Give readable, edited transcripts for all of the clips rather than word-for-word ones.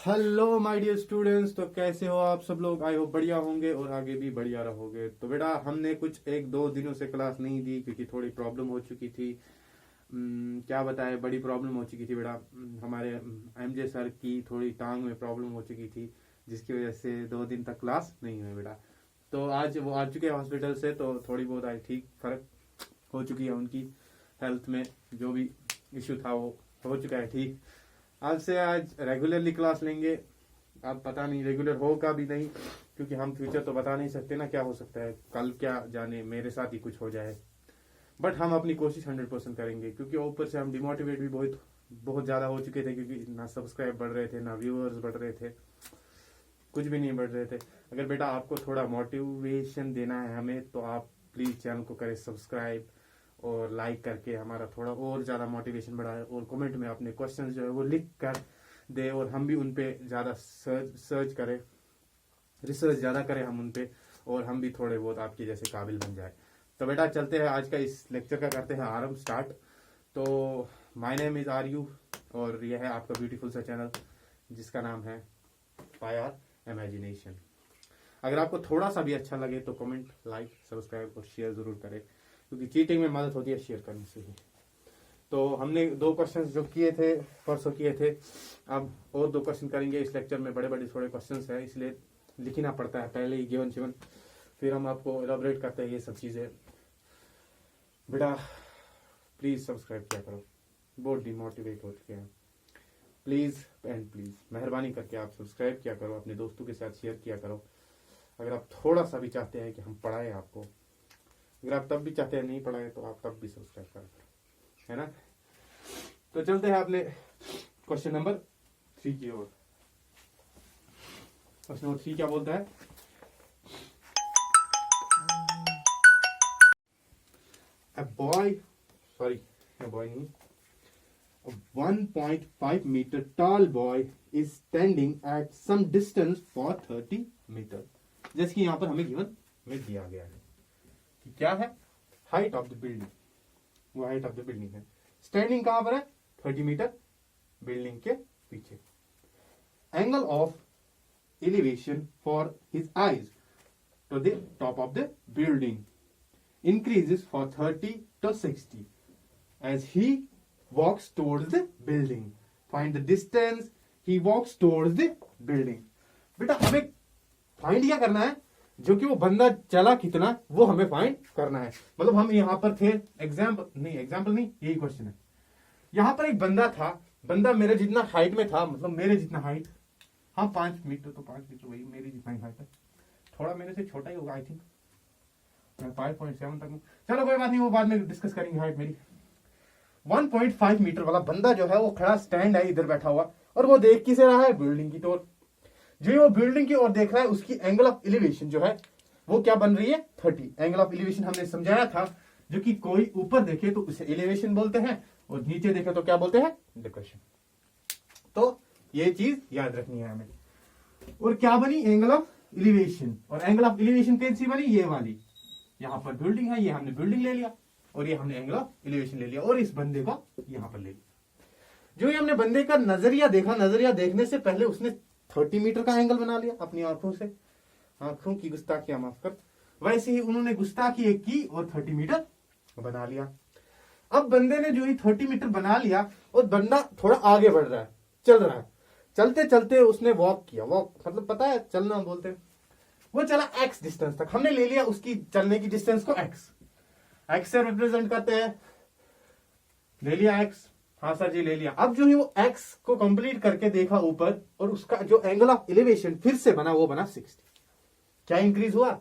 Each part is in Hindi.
Hello my dear students. तो कैसे हो आप सब लोग? आई होप बढ़िया होंगे और आगे भी बढ़िया रहोगे। तो बेटा हमने कुछ एक दो दिनों से क्लास नहीं दी क्योंकि थोड़ी प्रॉब्लम हो चुकी थी। क्या बताए, बड़ी प्रॉब्लम हो चुकी थी बेटा। हमारे एमजे सर की थोड़ी टांग में प्रॉब्लम हो चुकी थी जिसकी वजह से 2 दिन तक क्लास नहीं हुई बेटा। तो आज वो आ चुके हैं हॉस्पिटल से, तो थोड़ी बहुत आज ठीक फर्क हो चुकी है उनकी हेल्थ में। जो भी इश्यू था वो हो चुका है ठीक। आज रेगुलरली क्लास लेंगे। अब पता नहीं रेगुलर होगा भी नहीं क्योंकि हम फ्यूचर तो बता नहीं सकते ना, क्या हो सकता है कल, क्या जाने मेरे साथ ही कुछ हो जाए। बट हम अपनी कोशिश 100% करेंगे क्योंकि ऊपर से हम डिमोटिवेट भी बहुत बहुत ज़्यादा हो चुके थे क्योंकि ना सब्सक्राइब बढ़ रहे थे ना व्यूअर्स बढ़ रहे थे, कुछ भी नहीं बढ़ रहे थे। अगर बेटा आपको थोड़ा मोटिवेशन देना है हमें तो आप प्लीज़ चैनल को करें सब्सक्राइब और लाइक करके हमारा थोड़ा और ज़्यादा मोटिवेशन बढ़ाए, और कमेंट में अपने क्वेश्चंस जो है वो लिख कर दे और हम भी उन पे ज़्यादा सर्च करें, रिसर्च ज़्यादा करें हम उन पे, और हम भी थोड़े बहुत आपके जैसे काबिल बन जाए। तो बेटा चलते हैं आज का इस लेक्चर का करते हैं आरंभ स्टार्ट। तो माय नेम इज़ आर्यू और यह है आपका ब्यूटीफुल सा चैनल जिसका नाम है फायर इमेजिनेशन। अगर आपको थोड़ा सा भी अच्छा लगे तो कमेंट, लाइक, सब्सक्राइब और शेयर ज़रूर करें क्योंकि चीटिंग में मदद होती है शेयर करने से ही। तो हमने 2 क्वेश्चंस जो किए थे परसों किए थे, अब और 2 क्वेश्चन करेंगे इस लेक्चर में। बड़े बड़े थोड़े क्वेश्चंस हैं इसलिए लिखना पड़ता है पहले ही गिवन चिवन, फिर हम आपको एलाबोरेट करते हैं ये सब चीज़ें। बेटा प्लीज़ सब्सक्राइब किया करो, बहुत डिमोटिवेट हो चुके हैं। प्लीज़ एंड प्लीज़ मेहरबानी करके आप सब्सक्राइब किया करो, अपने दोस्तों के साथ शेयर किया करो। अगर आप थोड़ा सा भी चाहते हैं कि हम पढ़ाएं आपको, अगर आप तब भी चाहते हैं नहीं पढ़ाए तो आप तब भी सब्सक्राइब करें, है ना। तो चलते हैं अपने क्वेश्चन नंबर 3 की ओर। क्वेश्चन नंबर 3 क्या बोलता है? A boy, 1.5 meter tall boy is standing at some distance for 30 meter। जैसे कि यहाँ पर हमें गिवन में दिया गया है कि क्या है, हाइट ऑफ द बिल्डिंग, वो हाइट ऑफ द बिल्डिंग है। स्टैंडिंग कहां पर है? 30 मीटर बिल्डिंग के पीछे। Angle of elevation for his eyes to the top of the building increases for 30 to 60 as he walks towards the building. Find the distance he walks towards the building। बेटा हमें फाइंड क्या करना है? जो कि वो बंदा चला कितना वो हमें फाइंड करना है। मतलब हम यहाँ पर थे, एग्जाम्पल नहीं, यही क्वेश्चन है। यहाँ पर एक बंदा था, बंदा मेरे जितना हाइट में था, मतलब मेरे जितना हाइट, हाँ 5 मीटर, तो 5 मीटर वही मेरी जितना ही हाइट है, थोड़ा मेरे से छोटा ही होगा आई थिंक, मैं 5.7 तक हूँ। चलो कोई बात नहीं, वो बाद में डिस्कस करेंगे हाइट मेरी। 1.5 मीटर वाला बंदा जो है वो खड़ा स्टैंड है इधर बैठा हुआ, और वो देख किसे रहा है? बिल्डिंग की ओर। जो वो बिल्डिंग की ओर देख रहा है उसकी एंगल ऑफ एलिवेशन जो है वो क्या बन रही है? 30। एंगल ऑफ एलिवेशन हमने समझाया था, जो कि कोई ऊपर देखे तो उसे एलिवेशन बोलते हैं और नीचे देखे तो क्या बोलते हैं? डिप्रेशन। तो ये चीज याद रखनी है हमें। और क्या बनी? Angle of elevation. और एंगल ऑफ एलिवेशन कैसी बनी? ये वाली। यहां पर बिल्डिंग है, ये हमने बिल्डिंग ले लिया और ये हमने एंगल ऑफ एलिवेशन ले लिया और इस बंदे को यहां पर ले लिया। जो ये हमने बंदे का नजरिया देखा, नजरिया देखने से पहले उसने 30 मीटर का एंगल बना लिया अपनी आंखों से। आंखों की गुस्ताखियां माफ कर, वैसे ही उन्होंने गुस्ताखी एक की और 30 मीटर बना लिया। अब बंदे ने जो ही 30 मीटर बना लिया और बंदा थोड़ा आगे बढ़ रहा है, चल रहा है। चलते चलते उसने वॉक किया। वॉक मतलब पता है चलना बोलते हैं। वो चला x डिस्टेंस तक, हमने ले लिया उसकी चलने की डिस्टेंस को x से रिप्रेजेंट करते हैं, ले लिया x। हाँ सर जी ले लिया। अब जो है वो x को कंप्लीट करके देखा ऊपर, और उसका जो एंगल ऑफ एलिवेशन फिर से बना वो बना 60। क्या इंक्रीज हुआ?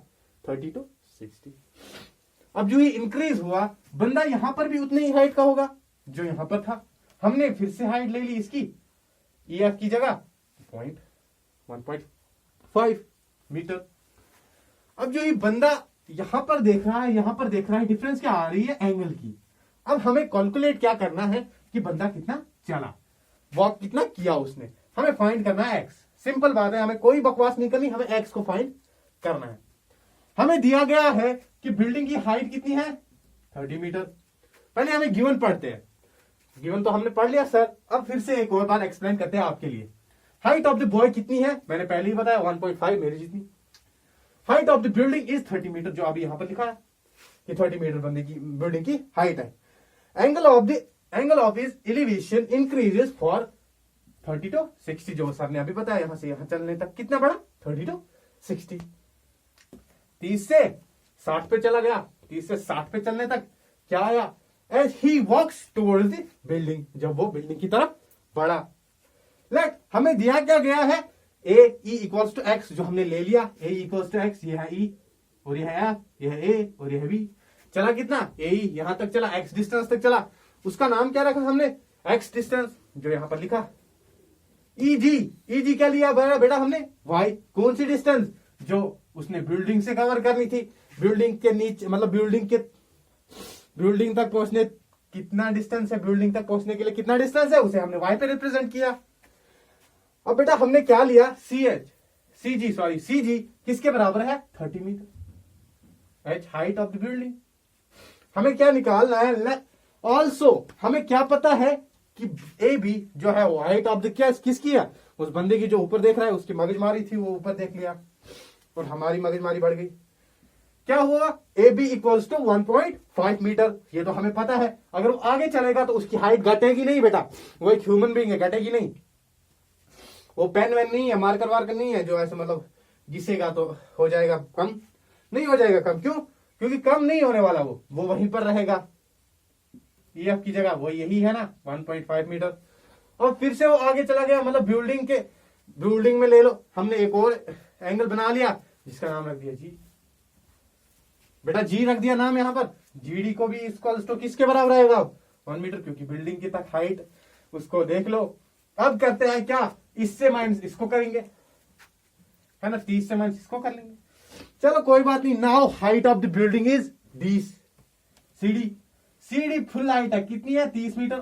30 to 60। अब जो ये इंक्रीज हुआ, बंदा यहां पर भी उतने ही हाइट का होगा जो यहां पर था। हमने फिर से हाइट ले ली इसकी, EF की जगह 1.5 मीटर। अब जो ये बंदा यहां पर देख रहा है, यहां पर देख रहा है, डिफरेंस क्या आ रही है? एंगल की। अब हमें कैलकुलेट क्या करना है कि बंदा कितना चला, वॉक कितना किया उसने, हमें फाइंड करना है x। सिंपल बात है, हमें कोई बकवास नहीं करनी, हमें x को फाइंड करना है। हमें दिया गया है कि बिल्डिंग की हाइट कितनी है? 30 मीटर। पहले हमें गिवन पढ़ते हैं। गिवन तो हमने पढ़ लिया सर, अब फिर से एक और बार एक्सप्लेन करते हैं आपके लिए। हाइट ऑफ द बॉय कितनी है, मैंने पहले ही बताया 1.5 मेरी जितनी। Height of the building is 30 metre, जो अभी यहां पर लिखा है कि 30 मीटर बंदे की बिल्डिंग की हाइट है। Angle of is elevation increases for 30 to 60, जो सर ने अभी बताया, यहां से यहां चलने तक कितना बढ़ा, 30 to 60। 30 से 60 पे चला गया, 30 से 60 पे चलने तक क्या आया, as he walks towards the building, जब वो बिल्डिंग की तरफ बढ़ा। लेट हमें दिया क्या गया है, ए ई इक्वल्स टू एक्स, जो हमने ले लिया, ए इक्वल्स टू एक्स, यह है ई और यह है एफ, यह है ए और यह है बी। चला कितना, ए ई यहां तक चला, एक्स डिस्टेंस तक चला, उसका नाम क्या रखा हमने, एक्स डिस्टेंस, जो यहां पर लिखा। ईजी क्या लिया बेटा हमने, वाई, कौन सी डिस्टेंस, जो उसने बिल्डिंग से कवर करनी थी, बिल्डिंग के नीचे मतलब बिल्डिंग तक पहुंचने कितना डिस्टेंस है, बिल्डिंग तक पहुंचने के लिए कितना डिस्टेंस है, उसे हमने वाई पे रिप्रेजेंट किया। अब बेटा हमने क्या लिया, सीजी किसके बराबर है, 30 metre. H height of the building, हमें क्या निकालना है, ऑल्सो हमें क्या पता है कि ए बी जो है वो हाइट ऑफ द क्या किसकी है, उस बंदे की जो ऊपर देख रहा है, उसकी मगजमारी थी, वो ऊपर देख लिया और हमारी मगजमारी बढ़ गई। क्या हुआ, A B equals to 1.5 metre, ये तो हमें पता है। अगर वो आगे चलेगा तो उसकी हाइट घटेगी नहीं बेटा, वो एक ह्यूमन बीइंग है, घटेगी नहीं। वो पेन वैन नहीं है, मार्कर वार्कर नहीं है जो ऐसे मतलब घिसेगा तो हो जाएगा कम, नहीं हो जाएगा कम। क्यों, क्योंकि कम नहीं होने वाला, वो वहीं पर रहेगा, ईएफ की जगह वो यही है ना 1.5 मीटर। और फिर से वो आगे चला गया, मतलब बिल्डिंग में ले लो, हमने एक और एंगल बना लिया जिसका नाम रख दिया जी, बेटा जी रख दिया नाम यहां पर। जीडी को भी इक्वल्स टू किसके बराबर आएगा, 1 मीटर, क्योंकि बिल्डिंग की तक हाइट उसको देख लो। अब करते हैं क्या, इससे माइनस इसको करेंगे, है ना, 30 से माइनस इसको कर लेंगे, चलो कोई बात नहीं। Now height of the building is D, CD full height है, कितनी है, 30 मीटर।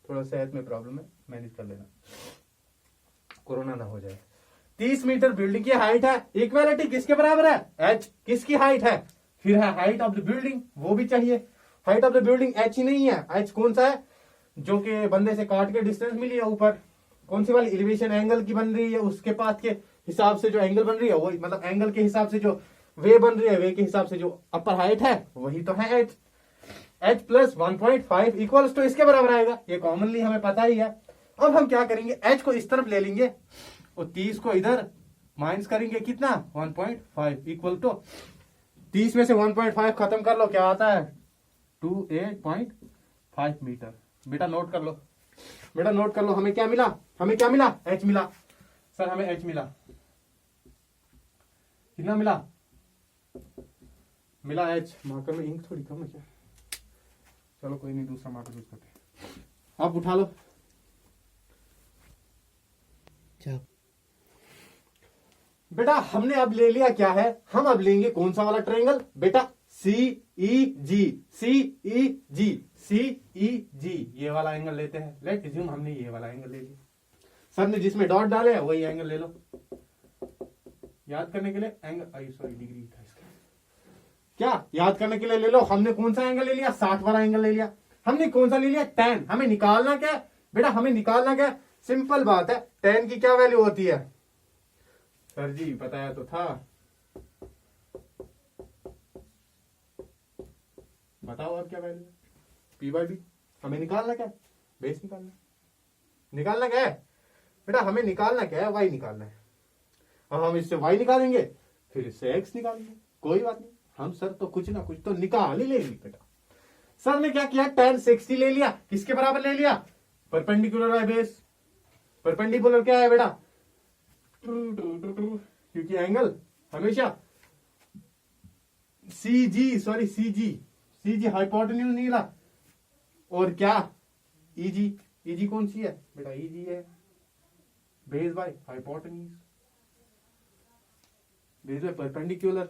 थोड़ा सेहत में प्रॉब्लम है, मैनेज कर लेना, कोरोना ना हो जाए। 30 मीटर बिल्डिंग की हाइट है, इक्वालिटी किसके बराबर है, एच किसकी हाइट है, फिर है हाइट ऑफ द बिल्डिंग, वो भी चाहिए। Height of the building H ही नहीं है, एच कौन सा है, जो कि बंदे से काट के डिस्टेंस मिली है ऊपर, कौन सी वाली, एलिवेशन एंगल की बन रही है, उसके पास के हिसाब से जो एंगल बन रही है, वही मतलब एंगल के हिसाब से जो वे बन रही है, वे के हिसाब से जो अपर हाइट है वही तो है h. H plus 1.5 equals to इसके बराबर आएगा, ये कॉमनली हमें पता ही है। अब हम क्या करेंगे, एच को इस तरफ ले लेंगे और 30 को इधर माइनस करेंगे, कितना 1.5 इक्वल टू 30 में से 1.5 खत्म कर लो, क्या आता है 28.5 मीटर। बेटा नोट कर लो, बेटा नोट कर लो, हमें क्या मिला, एच मिला। सर हमें एच मिला, कितना मिला एच। मार्कर में इंक थोड़ी कम है क्या, चलो कोई नहीं, दूसरा मार्कर यूज करते हैं। आप उठा लो, बेटा हमने अब ले लिया क्या है, हम अब लेंगे कौन सा वाला ट्रायंगल, बेटा CEG, ये वाला एंगल लेते हैं। लेट अज्यूम हमने ये वाला एंगल ले लिया, सर ने जिसमें डॉट डाले हैं वही एंगल ले लो। याद करने के लिए एंगल, सॉरी डिग्री था इसका, क्या याद करने के लिए ले लो, हमने कौन सा एंगल ले लिया, 60 वाला एंगल ले लिया। हमने कौन सा ले लिया, tan। हमें निकालना क्या है बेटा, हमें निकालना क्या है, सिंपल बात है, tan की क्या वैल्यू होती है, सर जी बताया तो था, बताओ अब क्या वैल्यू है, P/B। हमें निकालना क्या है, बेस निकालना क्या है बेटा, हमें निकालना क्या है, y निकालना है। अब हम इससे y निकालेंगे, फिर इससे x निकालेंगे, कोई बात नहीं, हम सर तो कुछ ना कुछ तो निकाल ही लेंगे बेटा। सर ने क्या किया, tan 60 ले लिया, किसके बराबर ले लिया, परपेंडिकुलर बाय बेस। परपेंडिकुलर क्या है बेटा, क्योंकि एंगल हमेशा CG हाइपोटेन्यूज निकला, और क्या EG कौन सी है बेटा, EG है base by hypotenuse, base by perpendicular.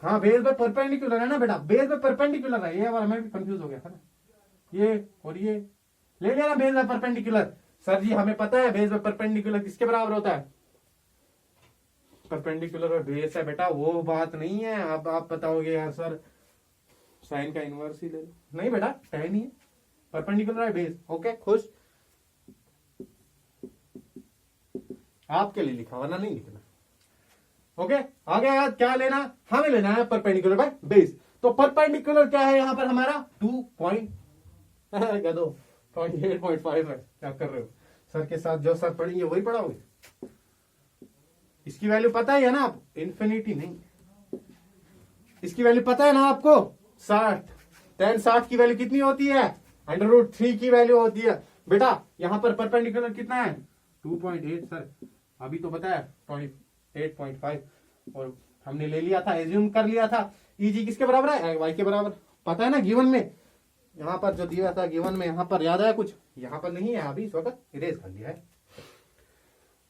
हाँ बेस बाय परपेंडिकुलर है ना बेटा, बेस बाय परपेंडिकुलर है, ये वाला मैं भी कंफ्यूज हो गया था ना, ये और ये ले लिया ना बेस बाय परपेंडिकुलर। सर जी हमें पता है बेस बाय परपेंडिकुलर किसके बराबर होता है, परपेंडिकुलर और बेस है बेटा, वो बात नहीं है। अब आप बताओगे यार सर साइन का इनवर्स ही ले लो, नहीं बेटा tan ही है, परपेंडिकुलर है बेस। ओके खुश, आपके लिए लिखा, वरना नहीं लिखना। ओके, आगे याद क्या लेना, हमें लेना है परपेंडिकुलर बाय बेस। तो परपेंडिकुलर क्या है यहाँ पर हमारा 2 पॉइंट क्या दो 8.5 है। क्या कर रहे हो, सर के साथ जो सर पढ़ेंगे वही पढ़ाओगे। इसकी वैल्यू पता ही है ना आप, इन्फिनिटी नहीं, इसकी वैल्यू पता है ना आपको 60। tan 60 की वैल्यू कितनी होती है, √3 की वैल्यू होती है बेटा। यहां पर परपेंडिकुलर कितना है 2.8 सर, अभी तो बताया 8.5, और हमने ले लिया था, एज्यूम कर लिया था EG किसके बराबर है, y के बराबर। पता है ना गिवन में, यहां पर जो दिया था गिवन में, यहां पर याद है कुछ, यहां पर नहीं है, अभी इस वक्त इरेज कर लिया है।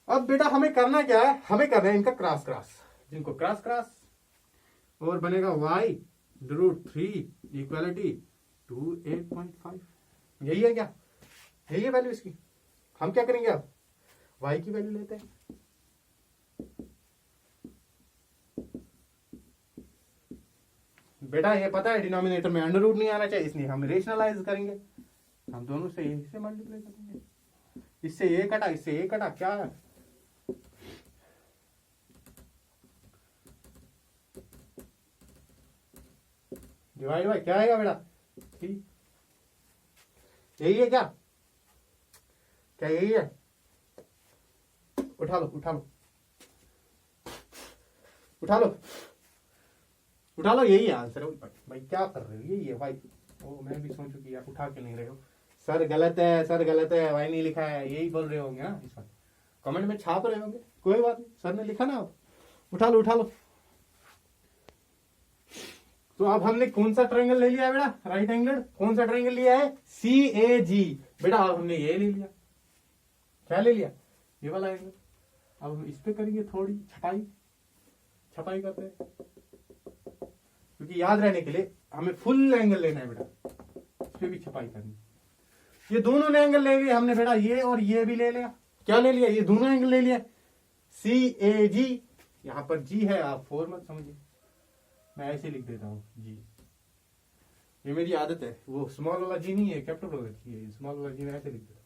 अब बेटा हमें करना क्या है, हमें करना है इनका क्रॉस क्रॉस, जिनको क्रॉस क्रॉस, और बनेगा y √3 इक्वलिटी 2 8.5। यही है क्या, यही है वैल्यू इसकी। हम क्या करेंगे अब, y की वैल्यू लेते हैं। बेटा ये पता है डिनोमिनेटर में अंडर रूट नहीं आना चाहिए, इसलिए हम रेशनलाइज करेंगे, हम दोनों से यही से मल्टीप्लाई करेंगे। इससे ये कटा, इससे ये कटा, क्या है डिवाइड बाय क्या आएगा बेटा 3। यही है क्या, क्या यही है, उठा लो उठा लो उठा लो उठा लो, यही है आंसर। भाई क्या कर रहे हो, यही है भाई। ओ मैं भी सोचू कि यार उठा के नहीं रहे हो, सर गलत है, सर गलत है, भाई नहीं लिखा है, यही बोल रहे होंगे ना, इस वक्त कमेंट में छाप रहे होंगे, कोई बात नहीं, सर ने लिखा ना। आप उठा लो उठा लो। तो अब हमने कौन सा ट्रायंगल ले लिया है बेटा, राइट एंगल, कौन सा ट्रायंगल लिया है CAG। बेटा अब हमने ये ले लिया, क्या ले लिया, ये वाला एंगल। अब हम इस पे करेंगे थोड़ी छपाई, छपाई करते हैं, क्योंकि याद रहने के लिए हमें फुल एंगल लेना है बेटा, इस पे भी छपाई करनी। ये दोनों ने एंगल ले लिया हमने बेटा, ये और ये भी ले लिया। क्या ले लिया, ये दोनों एंगल ले लिया CAG। यहां पर G है, आप 4 मत समझिए, मैं ऐसे लिख देता हूँ G। ये मेरी आदत है, वो स्मॉल वाला G नहीं है, कैपिटल वाला G है, स्मॉल वाला G मैं ऐसे लिख देता हूँ।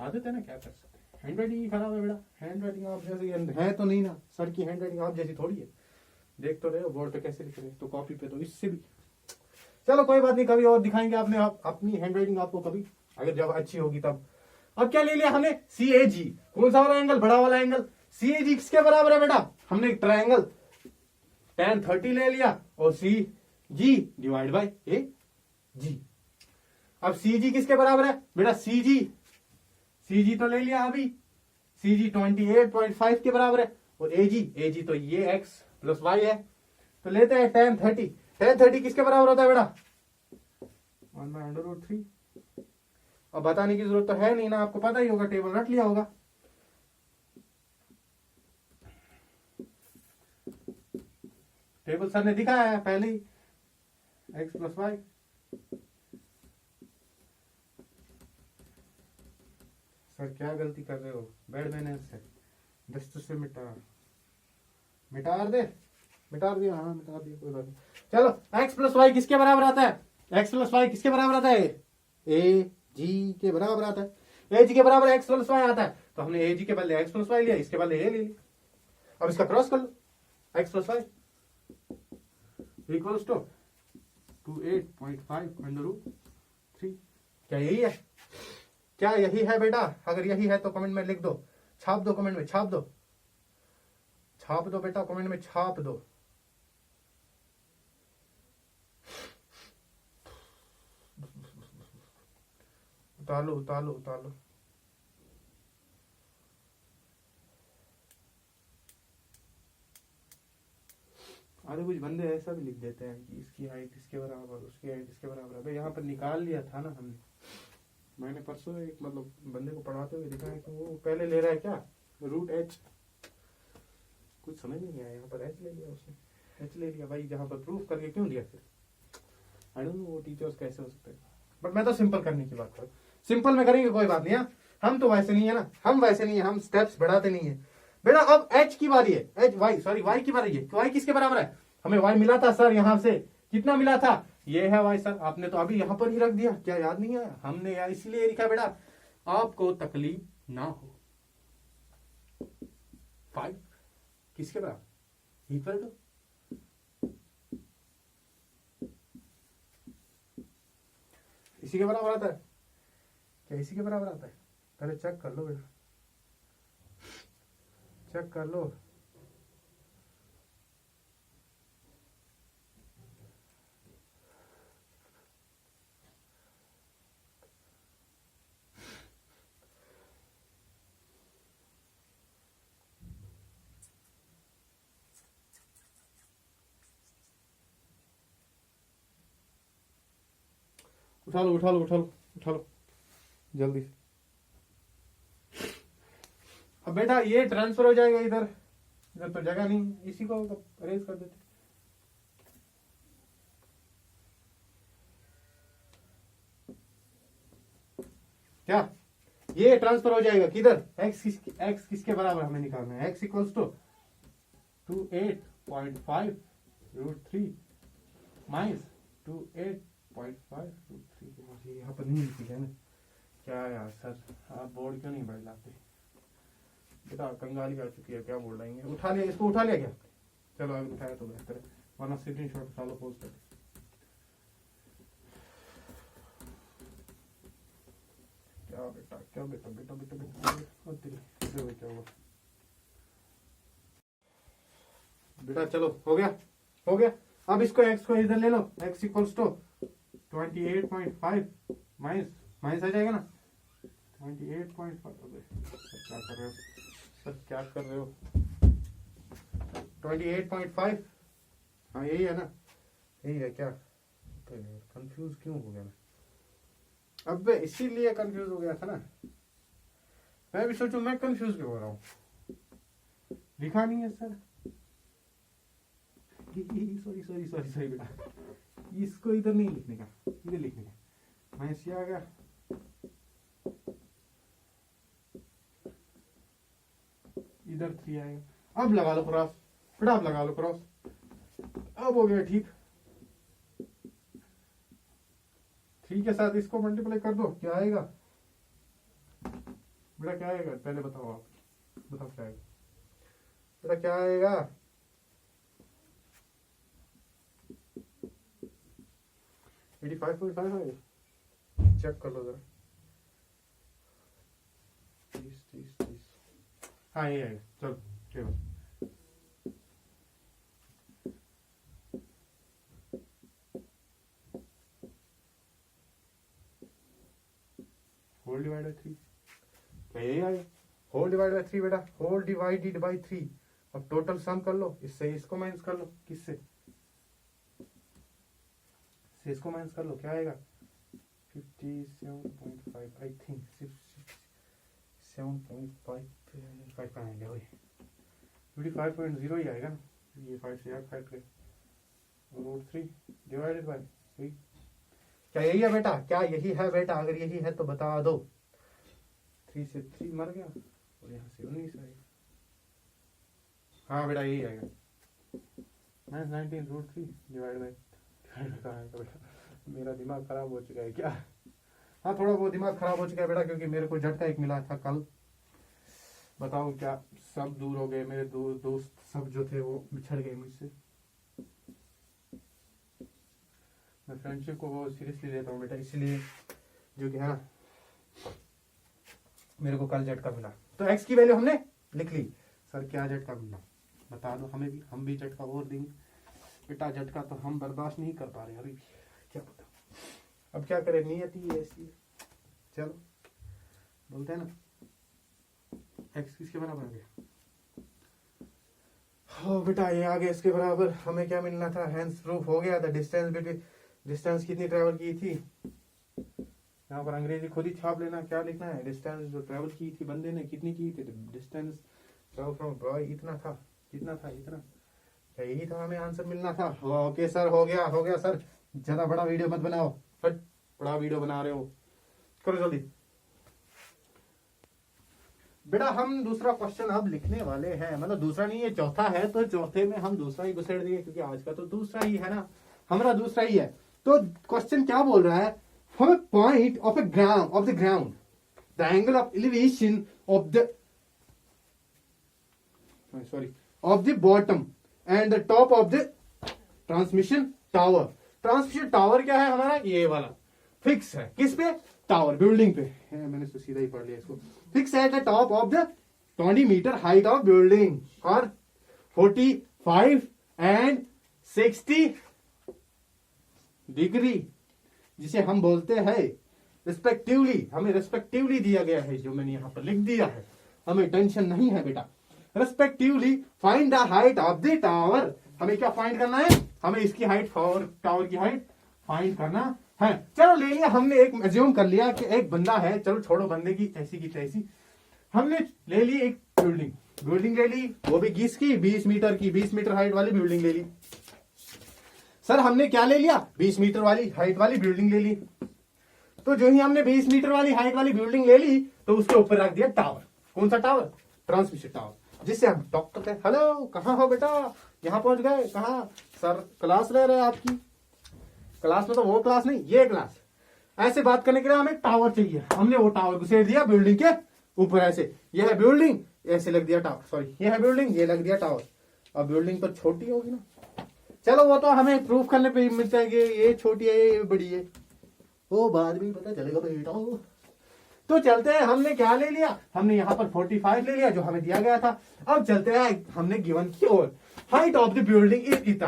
आदत है ना, क्या कर सकते हैं, हैंड राइटिंग ही खराब है बेटा। हैंड राइटिंग आप जैसी है तो नहीं ना, सर की हैंड राइटिंग आप जैसी थोड़ी है। देख तो रहे हो बोर्ड पे कैसे लिख रहे हैं, तो कॉपी पे तो इससे भी। चलो कोई बात नहीं, कभी और दिखाएंगे आपने अपनी हैंड राइटिंग आपको कभी, अगर जब अच्छी होगी तब। अब क्या ले लिया हमने CAG, कौन सा वाला एंगल, बड़ा वाला एंगल। CAG किसके बराबर है बेटा, हमने एक ट्रायंगल tan 30 ले लिया, और CG डिवाइड बाय AG। अब CG किसके बराबर है बेटा, CG तो ले लिया अभी, CG 28.5 के बराबर है, और AG तो ये x प्लस y है, तो लेते हैं tan 30। tan 30 किसके बराबर होता है बेटा 1/√3। अब बताने की जरूरत तो है नहीं ना, आपको पता ही होगा, टेबल रट लिया होगा। टेबल सर ने दिखाया है पहले ही, x प्लस वाई। सर क्या गलती कर रहे हो, बैड मैनर्स है, दस्त से मिटा दे, मिटा दिया, हाँ मिटा दिया, कोई बात नहीं। चलो x प्लस वाई किसके बराबर आता है, x प्लस वाई किसके बराबर आता है, AG के बराबर आता है। AG के बराबर x प्लस वाई आता है, तो हमने AG के बदले x प्लस वाई लिया, इसके बदले ये ले लिया। अब इसका क्रॉस कर लो, x plus y equals to 28.5/√3। क्या यही है, क्या यही है बेटा, अगर यही है तो कमेंट में लिख दो, छाप दो, कमेंट में छाप दो, छाप दो बेटा, कमेंट में छाप दो। उतार लो उतार लो उतार लो। अरे कुछ बंदे ऐसा भी लिख देते हैं कि इसकी हाइट इसके बराबर, उसकी हाइट इसके बराबर। अबे यहाँ पर निकाल लिया था ना हमने, मैंने परसों एक मतलब बंदे को पढ़ाते हुए देखा है कि वो पहले ले रहा है क्या √h, कुछ समझ नहीं आया, यहाँ पर h ले लिया उसने, h ले लिया भाई, जहाँ पर प्रूफ करके क्यों दिया फिर, आई डोंट नो वो टीचर्स कैसे हो सकते हैं। बट मैं तो सिंपल करने की बात कर, सिंपल में करेंगे कोई बात नहीं। हम तो वैसे नहीं है ना, हम वैसे नहीं है, हम स्टेप्स बढ़ाते नहीं है बेटा। अब h की बारी है, y की बारी है, y किसके बराबर है, हमें y मिला था सर, यहाँ से कितना मिला था, ये है y सर, आपने तो अभी यहाँ पर ही रख दिया, क्या याद नहीं आया, हमने यार इसलिए लिखा बेटा आपको तकलीफ ना हो, 5 किसके बराबर, इक्वल टू इसी के बराबर आता है क्या, इसी के बराबर आता है, पहले चेक कर लो बेटा, चेक कर लो। उठा लो उठा लो उठा लो उठा लो जल्दी। अब बेटा ये ट्रांसफर हो जाएगा इधर, इधर तो जगह नहीं, इसी को अरेंज कर देते। क्या ये ट्रांसफर हो जाएगा किधर, x किसके बराबर हमें निकालना है, x इक्वल्स टू 28.5√3 माइनस 28.5√3। यहाँ पर नहीं लिखी है ना, क्या यार सर आप बोर्ड क्यों नहीं बदलाते बेटा, कंगाली आ चुकी है, क्या बोल रही है। उठा लिया, इसको उठा लिया क्या, चलो अगर उठाया तो बेहतर है, वरना स्क्रीन शॉट उठा लो पोस्ट कर। क्या बेटा क्या बेटा बेटा बेटा बेटा क्या हुआ बेटा, चलो हो गया हो गया। अब इसको x को इधर ले लो, x equals to 28.5 minus minus आ जाएगा ना 28.5। क्या कर रहे हो सर, क्या कर रहे हो, 28.5, हाँ यही है ना, यही है क्या, कंफ्यूज क्यों हो गया मैं, अब इसीलिए कंफ्यूज हो गया था ना, मैं भी सोचूं मैं कंफ्यूज क्यों हो रहा हूँ, लिखा नहीं है sir, sorry sorry sorry sorry बेटा, इसको इधर नहीं लिखने का, इधर लिखने का, मैं इसे आ गया, इधर 3 आएगा। अब लगा लो क्रॉस बेटा, अब लगा लो क्रॉस, अब हो गया ठीक, 3 के साथ इसको मल्टीप्लाई कर दो, क्या आएगा बेटा, क्या आएगा पहले बताओ, आप बताओ क्या आएगा बेटा, क्या आएगा, एटी 5.5 आएगा, चेक कर लो जरा, 30 हाँ ये आएगा, चलो ठीक है। होल डिवाइड बाय 3, क्या यही आएगा, होल डिवाइड बाय 3 बेटा, होल डिवाइडेड बाय 3। अब टोटल सम कर लो, इससे इसको माइनस कर लो, किससे से इसको माइनस कर लो, क्या आएगा 57.5, आई थिंक 7.5 का आएगा भाई, 55.0 ही आएगा ना, ये 5 से 8 काट के √3 डिवाइडेड बाय 3। क्या यही है बेटा, क्या यही है बेटा, अगर यही है तो बता दो, 3 से 3 मर गया और यहाँ से 19 आएगा, हाँ बेटा यही आएगा, -19√3 डिवाइड बाय, बेटा मेरा दिमाग खराब हो चुका है क्या, हाँ थोड़ा बहुत दिमाग खराब हो चुका है बेटा, क्योंकि मेरे को झटका एक मिला था कल, बताओ क्या, सब दूर हो गए मेरे दोस्त सब जो थे वो बिछड़ गए मुझसे, मैं फ्रेंडशिप को बहुत सीरियसली लेता हूँ बेटा, इसलिए जो कि है ना, मेरे को कल झटका मिला, तो x की वैल्यू हमने लिख ली, सर क्या झटका मिला बता दो हमें भी, हम भी झटका और देंगे बेटा, झटका तो हम बर्दाश्त नहीं कर पा रहे अभी भी, क्या पता, अब क्या करें, नियति है ऐसी, चलो बोलते हैं ना, x किसके बराबर आ गया, हो बेटा ये आ गया इसके बराबर, हमें क्या मिलना था, हैंस प्रूफ हो गया था, डिस्टेंस बिटवीन, डिस्टेंस कितनी ट्रेवल की थी, यहाँ पर अंग्रेजी खुद ही छाप लेना, क्या लिखना है, डिस्टेंस जो ट्रेवल की थी बंदे ने कितनी की थी, डिस्टेंस ट्रेवल फ्रॉम बॉय इतना था, कितना था इतना, क्या यही था हमें आंसर मिलना था। ओके सर हो गया सर, ज्यादा बड़ा वीडियो मत बनाओ, फट बड़ा वीडियो बना रहे हो, करो जल्दी बेटा। हम दूसरा क्वेश्चन अब लिखने वाले हैं, मतलब दूसरा नहीं है चौथा है, तो चौथे में हम दूसरा ही घुसेड़ देंगे, क्योंकि आज का तो दूसरा ही है ना, हमारा दूसरा ही है। तो क्वेश्चन क्या बोल रहा है, from a point of the ground the angle of elevation of the sorry of the bottom and the top of the transmission tower. Transmission tower क्या है हमारा, ये वाला फिक्स है किस पे, टावर बिल्डिंग पे है। मैंने तो सीधा ही पढ़ लिया इसको। फिक्स है the top of the 20 metre height of building और 45 एंड 60 डिग्री, जिसे हम बोलते हैं रिस्पेक्टिवली। हमें रिस्पेक्टिवली दिया गया है, जो मैंने यहां पर लिख दिया है, हमें टेंशन नहीं है बेटा। Respectively find the height of the tower. हमें क्या फाइंड करना है, हमें इसकी हाइट और टावर की हाइट फाइंड करना है। चलो ले लिया हमने, एक एज्यूम कर लिया कि एक बंदा है, चलो छोड़ो बंदे की ऐसी की तैसी, हमने ले ली एक बिल्डिंग ले ली, वो भी किसकी, 20 मीटर की, 20 मीटर हाइट वाली बिल्डिंग ले ली। सर हमने क्या ले लिया, 20 मीटर वाली हाइट वाली बिल्डिंग ले ली। तो जो ही हमने 20 मीटर वाली हाइट वाली बिल्डिंग ले ली, तो उसके ऊपर रख दिया टावर। कौन सा टावर, ट्रांसमिशन टावर, जिससे हम टॉक करते हैं, हेलो कहाँ हो बेटा, यहाँ पहुंच गए, कहाँ सर क्लास ले रहे हैं आपकी, क्लास में तो वो क्लास नहीं ये क्लास। ऐसे बात करने के लिए हमें टावर चाहिए, हमने वो टावर घुसेड़ दिया बिल्डिंग के ऊपर। ऐसे ये है बिल्डिंग, ऐसे लग दिया टावर, सॉरी ये है बिल्डिंग, ये लग दिया टावर। अब बिल्डिंग तो छोटी होगी ना, चलो वो तो हमें प्रूफ करने पे मिलता है कि ये छोटी है ये बड़ी है, वो बाद में पता चलेगा बेटा। तो चलते हैं, हमने क्या ले लिया, हमने यहाँ पर 45 ले लिया जो हमें दिया गया था। अब चलते हैं हमने गिवन की ओर। Height of the building is इतना,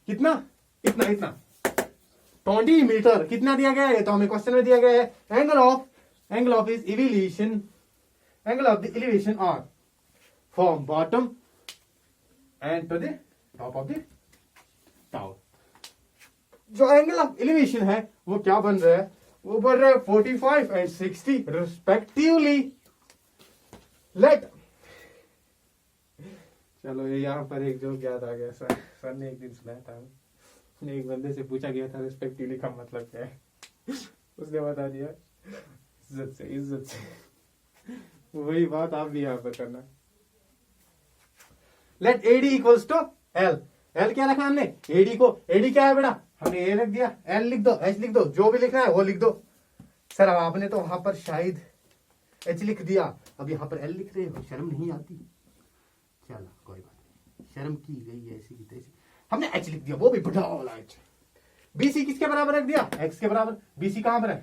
कितना, इतना 20 मीटर, कितना दिया गया है, तो हमें क्वेश्चन में दिया गया है angle of is elevation, angle of the elevation are from bottom end to the top of the tower. जो एंगल ऑफ एलिवेशन है वो क्या बन रहा है, वो बन रहा है 45 एंड 60 रिस्पेक्टिवली। लेट, चलो ये यहाँ पर एक जोक याद आ गया। सर ने एक दिन सुनाया था, एक बंदे से पूछा गया था रिस्पेक्टिवली का मतलब क्या है, उसने बता दिया इज्जत से। वही बात आप भी यहाँ पर करना। Let AD equals to L। L क्या रखा हमने, AD को, AD क्या है बेटा, हमने A लिख दिया, L लिख दो, H लिख दो, जो भी लिखना है वो लिख दो। सर अब आपने तो वहां पर शायद H लिख दिया, अब यहाँ पर L लिख रहे हो, शर्म नहीं आती। चलो कोई बात नहीं, शर्म की गई ऐसी की तैसी, हमने H लिख दिया, वो भी बड़ा वाला H। BC किसके बराबर रख दिया, X के बराबर। BC कहां पर है,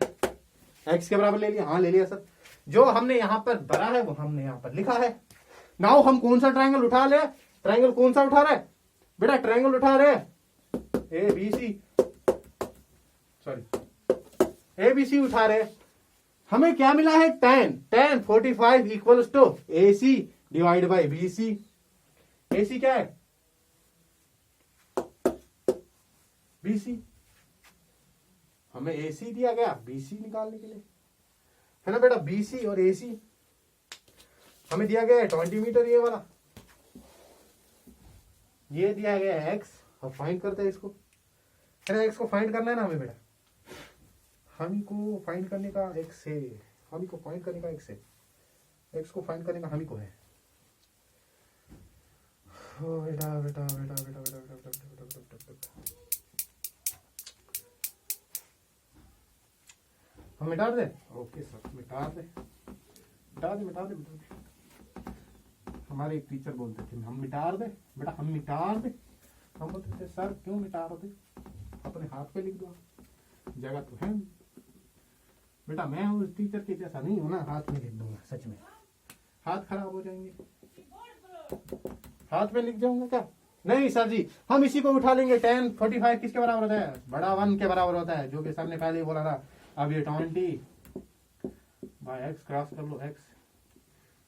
X के बराबर ले लिया, हाँ ले लिया सर। जो हमने यहाँ पर भरा है वो हमने यहाँ पर लिखा है। नाउ हम कौन सा ट्रायंगल उठा ले, ट्रायंगल कौन सा उठा रहे बेटा, ट्रायंगल उठा रहे ABC, सॉरी ABC उठा रहे। हमें क्या मिला है, tan 45 equals to AC divide by BC। AC क्या है, BC। हमें AC दिया गया BC निकालने के लिए, है ना बेटा। BC और AC हमें दिया गया है 20 मीटर, ये वाला, ये दिया गया है X। अब फाइंड करते हैं इसको, है ना, X को फाइंड करना है ना हमें बेटा, हम को फाइंड करने का X है, हम को फाइंड करने का X है, X को फाइंड करने का हम को है। ओ बेटा बेटा बेटा बेटा बेटा बेटा बेटा बेटा बेटा बेटा, हम मिटा दे, ओके सर मिटा दे मिटा दे मिटा दे मिटा दे। हमारे एक टीचर बोलते थे हम मिटा दे बेटा, हम मिटा दे। हम बोलते थे सर क्यों मिटा दे, अपने हाथ पे लिख दो, जगह तो है बेटा। मैं उस टीचर के जैसा नहीं हूं ना, हाथ में लिख दूंगा, सच में हाथ खराब हो जाएंगे, हाथ में लिख जाऊंगा क्या, नहीं सर जी हम इसी को उठा लेंगे। 10 45 किसके बराबर होता है, बड़ा 1 के बराबर होता है, जो कि सर ने पहले ही बोला था। अब ये 20 बाय X क्रॉस कर लो X।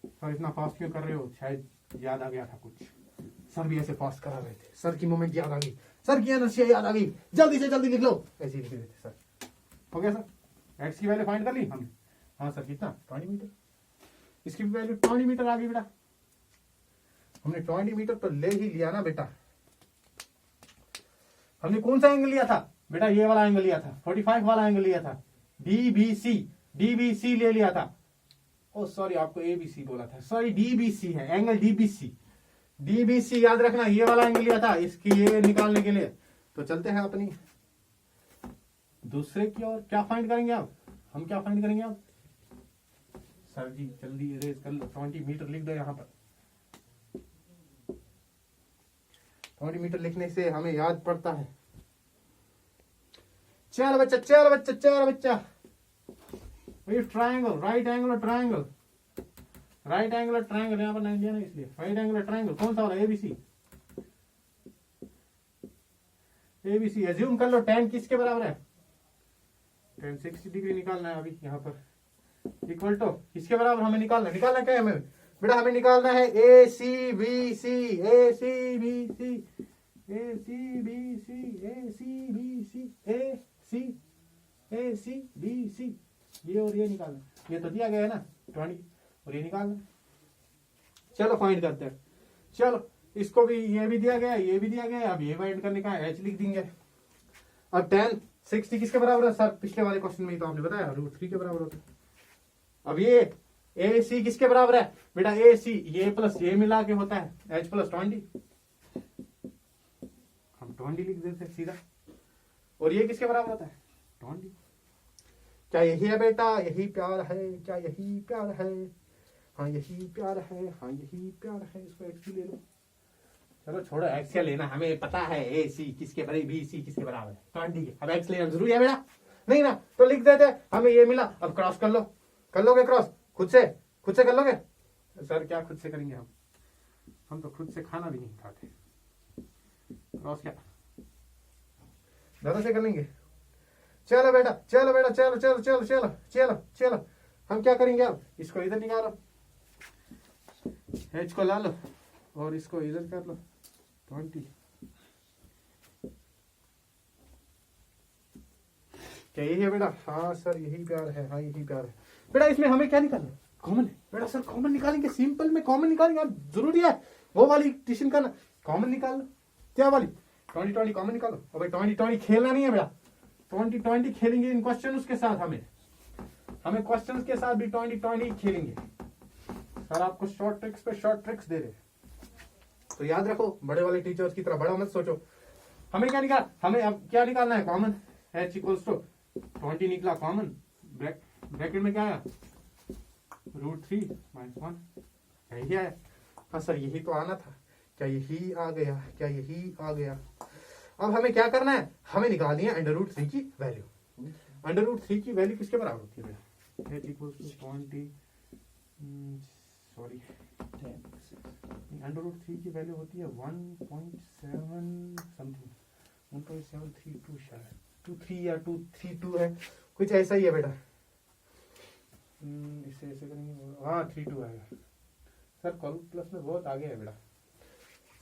सर इतना फास्ट क्यों कर रहे हो, शायद याद आ गया था कुछ, सर भी ऐसे फास्ट करा रहे थे, सर की मूवमेंट याद आ गई, सर की एनर्जी याद आ गई, जल्दी से जल्दी लिख लो, ऐसे ही लिख रहे थे सर। हो गया सर, X की वैल्यू फाइंड कर ली हमने, हाँ सर कितना 20 मीटर, इसकी भी वैल्यू 20 मीटर आ गई बेटा। हमने 20 मीटर तो ले ही लिया ना बेटा। हमने कौन सा एंगल लिया था बेटा, ये वाला एंगल लिया था, 45 वाला एंगल लिया था, DBC ले लिया था। ओ सॉरी आपको ABC बोला था, सॉरी DBC है, एंगल DBC याद रखना, ये वाला एंगल लिया था इसकी ये निकालने के लिए। तो चलते हैं अपनी दूसरे की ओर, क्या फाइंड करेंगे आप, हम क्या फाइंड करेंगे आप, सर जी जल्दी इरेज कर लो, 20 मीटर लिख दो यहाँ पर, 20 मीटर लिखने से हमें याद पड़ता है। चलो बच्चा, चलो बच्चा, चलो बच्चा। Triangle, right angular triangle, right angular triangle, यहाँ पर 9 दिया ना इसलिए राइट एंगुलर ट्रायंगल कौन सा हो रहा है? एबीसी। एबीसी एज्यूम कर लो tan किसके बराबर है? tan 60 डिग्री निकालना है अभी यहाँ पर। इक्वल टू किसके बराबर हमें निकालना है? निकालना क्या है हमें बेटा? हमें निकालना है ए सी बी सी, ए सी बी सी, ए सी बी सी, ए सी बी सी, ए सी बी सी, ये और ये निकालना। ये तो दिया गया है ना 20, और ये निकालना। चलो फाइंड करते हैं। चलो इसको भी, ये भी दिया गया है, ये भी दिया गया है। अब ये फाइंड करने का है, h लिख देंगे। अब tan 60 किसके बराबर है? सर पिछले वाले क्वेश्चन में तो आपने बताया √3 के बराबर होता है। अब ये ए सी किसके बराबर है बेटा? ए सी ये प्लस ये मिला के होता है h प्लस 20, हम 20 लिख देते हैं सीधा। और ये किसके बराबर होता है? 20। क्या यही है बेटा? यही प्यार है? क्या यही प्यार है? हाँ यही प्यार है, हाँ यही प्यार है। इसको x ले लो। चलो छोड़ो x क्या लेना, हमें पता है ए सी किसके बराबर, बी सी किसके बराबर है 20 के। अब x लेना जरूरी है बेटा? नहीं ना, तो लिख देते हमें ये मिला। अब क्रॉस कर लो, कर लोगे क्रॉस? खुद से कर लोगे? सर क्या खुद से करेंगे हम तो खुद से खाना भी नहीं खाते। क्रॉस क्या दादा से कर लेंगे? चलो बेटा, चलो बेटा, चलो चलो चलो चलो चलो चलो। हम क्या करेंगे अब? इसको इधर निकालो, h को ला लो और इसको इधर कर लो 20। क्या यही है बेटा? हाँ सर यही प्यार है, हाँ यही प्यार है बेटा। इसमें हमें क्या निकालना? कॉमन है बेटा। सर कॉमन निकालेंगे, सिंपल में कॉमन निकालेंगे। अब जरूरी है वो वाली ट्यूशन करना। कॉमन निकाल लो। क्या वाली? 20 कॉमन निकालो। अब 20 खेलना नहीं है बेटा। 20 खेलेंगे इन क्वेश्चन के साथ। हमें क्वेश्चन के साथ भी 20 खेलेंगे। सर आपको शॉर्ट ट्रिक्स पे शॉर्ट ट्रिक्स दे रहे, तो याद रखो बड़े वाले टीचर्स की तरह बड़ा मत सोचो। हमें क्या निकाल, हमें अब क्या निकालना है? कॉमन। h इक्वल्स टू 20 निकला कॉमन, ब्रैकेट में क्या आया? √3 - 1। यही है। हाँ सर यही तो आना था। क्या यही आ गया? क्या यही आ गया? अब हमें क्या करना है? हमें निकालनी है √3 की वैल्यू। √3 की वैल्यू किसके बराबर होती है? h इक्वल्स टू 20 सॉरी √3 की वैल्यू होती है 1.7 समथिंग, 1.732 शायद 23 या 232 है, कुछ ऐसा ही है बेटा। इसे ऐसे करेंगे, हाँ 32 आएगा। सर कैलकुलस में बहुत आगे है बेटा,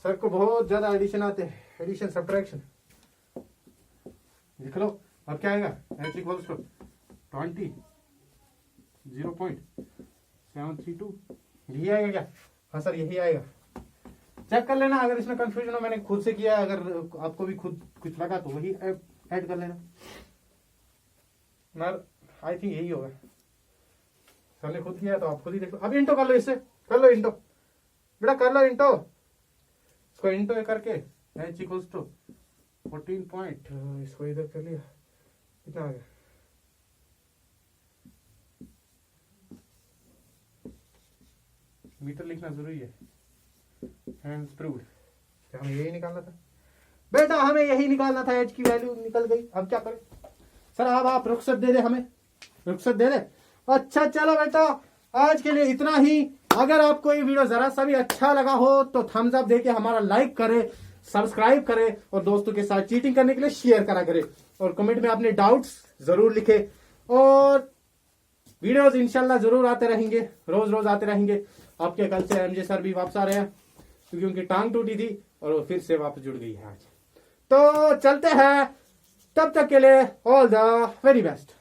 सर को बहुत ज्यादा एडिशन आते हैं, एडिशन सब्ट्रैक्शन। लिख लो। अब क्या आएगा? h इक्वल्स टू 20 0.732, यही आएगा क्या? हाँ सर यही आएगा। चेक कर लेना अगर इसमें कंफ्यूजन हो, मैंने खुद से किया, अगर आपको भी खुद कुछ लगा तो वही ऐड कर लेना। मगर आई थिंक यही होगा, सर ने खुद किया तो आप खुद ही देख लो। अब इंटो कर लो, इससे कर लो इंटो बेटा, कर लो इंटो। इसको इंटो करके h इक्वल्स टू 14 पॉइंट, इसको इधर कर लिया, कितना आ गया? मीटर लिखना जरूरी है, हैंड्स प्रूव्ड। क्या हमें यही निकालना था बेटा? हमें यही निकालना था, h की वैल्यू निकल गई। अब क्या करें सर? अब आप रुखसत दे दे, हमें रुखसत दे दे। अच्छा चलो बेटा, आज के लिए इतना ही। अगर आपको ये वीडियो जरा सा भी अच्छा लगा हो तो थम्स अप देके हमारा लाइक करे, सब्सक्राइब करे और दोस्तों के साथ चीटिंग करने के लिए शेयर करा करे, और कमेंट में अपने डाउट्स जरूर लिखे। और वीडियोस इंशाल्लाह जरूर आते रहेंगे, रोज रोज आते रहेंगे। आपके कल से एमजे सर भी वापस आ रहे हैं, क्योंकि उनकी टांग टूटी थी और वो फिर से वापस जुड़ गई है आज। तो चलते हैं, तब तक के लिए ऑल द वेरी बेस्ट।